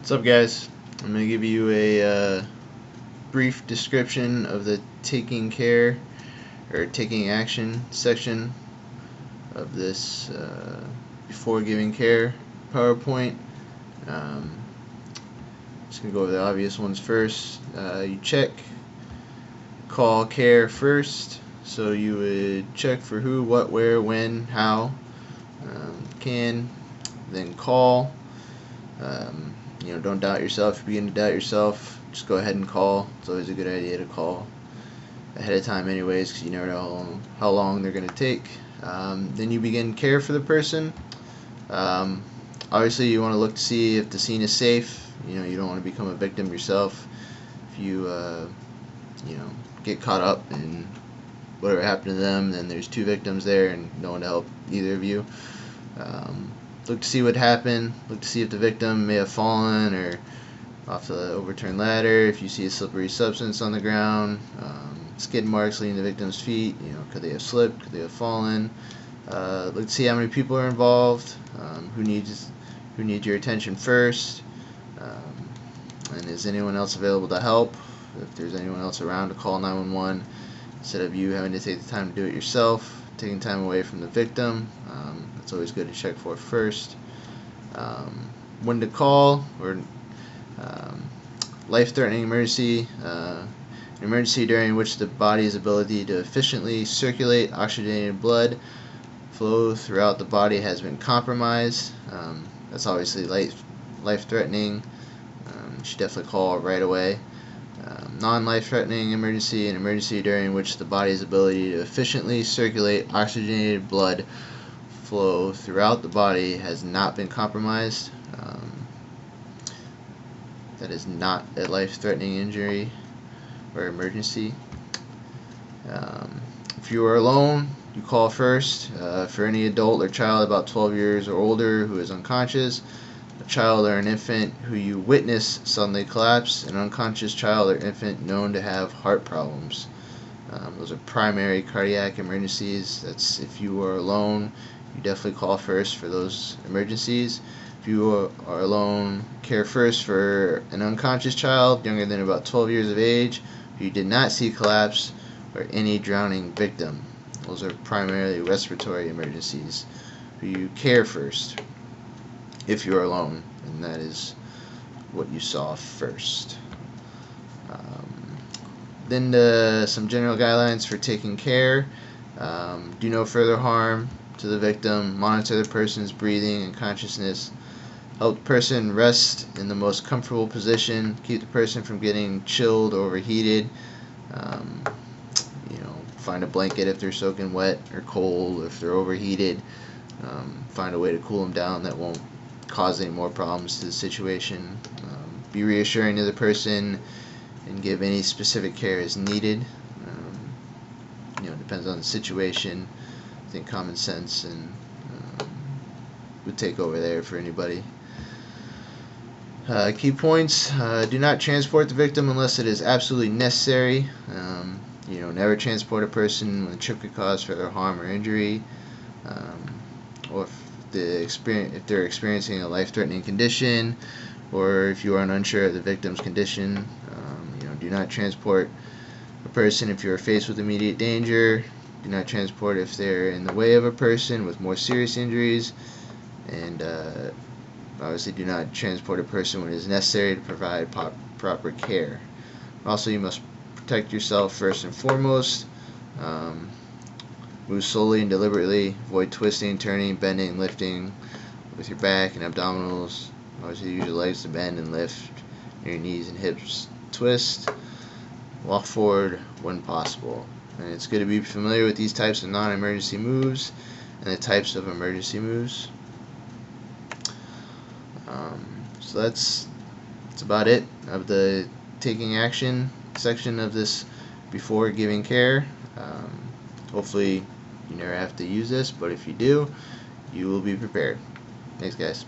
What's up, guys? I'm going to give you a brief description of the taking care or taking action section of this before giving care PowerPoint. Just going to go over the obvious ones first. You check call care first, so you would check for who, what, where, when, how, can, then call. Don't doubt yourself. If you begin to doubt yourself, just go ahead and call. It's always a good idea to call ahead of time anyways, because you never know how long they're going to take. Then you begin care for the person. Obviously you want to look to see if the scene is safe. You don't want to become a victim yourself. If you get caught up in whatever happened to them, then there's two victims there and no one to help either of you. Look to see what happened. Look to see if the victim may have fallen or off the overturned ladder. If you see a slippery substance on the ground, skid marks leading the victim's feet, could they have slipped? Could they have fallen? Look to see how many people are involved. Who needs your attention first? And is anyone else available to help? If there's anyone else around to call 911 instead of you having to take the time to do it yourself, taking time away from the victim. It's always good to check for first. When to call, or life-threatening emergency, an emergency during which the body's ability to efficiently circulate oxygenated blood flow throughout the body has been compromised. That's obviously life-threatening. You should definitely call right away. Non-life-threatening emergency, an emergency during which the body's ability to efficiently circulate oxygenated blood flow throughout the body has not been compromised. That is not a life-threatening injury or emergency. If you are alone, you call first. For any adult or child about 12 years or older who is unconscious, a child or an infant who you witness suddenly collapse, an unconscious child or infant known to have heart problems. Those are primary cardiac emergencies. That's if you are alone, you definitely call first for those emergencies. If you are alone, care first for an unconscious child younger than about 12 years of age who you did not see collapse, or any drowning victim. Those are primarily respiratory emergencies who you care first if you are alone, and that is what you saw first. Then some general guidelines for taking care. Do no further harm to the victim. Monitor the person's breathing and consciousness. Help the person rest in the most comfortable position. Keep the person from getting chilled or overheated. Find a blanket if they're soaking wet or cold. If they're overheated, find a way to cool them down that won't cause any more problems to the situation. Be reassuring to the person and give any specific care as needed. Depends on the situation. I think common sense and would take over there for anybody. Key points: do not transport the victim unless it is absolutely necessary. Never transport a person when the trip could cause further harm or injury, or if they're experiencing a life-threatening condition, or if you are unsure of the victim's condition. Do not transport a person if you are faced with immediate danger. Do not transport if they're in the way of a person with more serious injuries, and obviously do not transport a person when it is necessary to provide proper care. Also, you must protect yourself first and foremost. Move slowly and deliberately. Avoid twisting, turning, bending, lifting with your back and abdominals. Obviously use your legs to bend and lift. Your knees and hips twist. Walk forward when possible. And it's good to be familiar with these types of non-emergency moves and the types of emergency moves. So that's about it of the taking action section of this before giving care. Hopefully you never have to use this, but if you do, you will be prepared. Thanks, guys.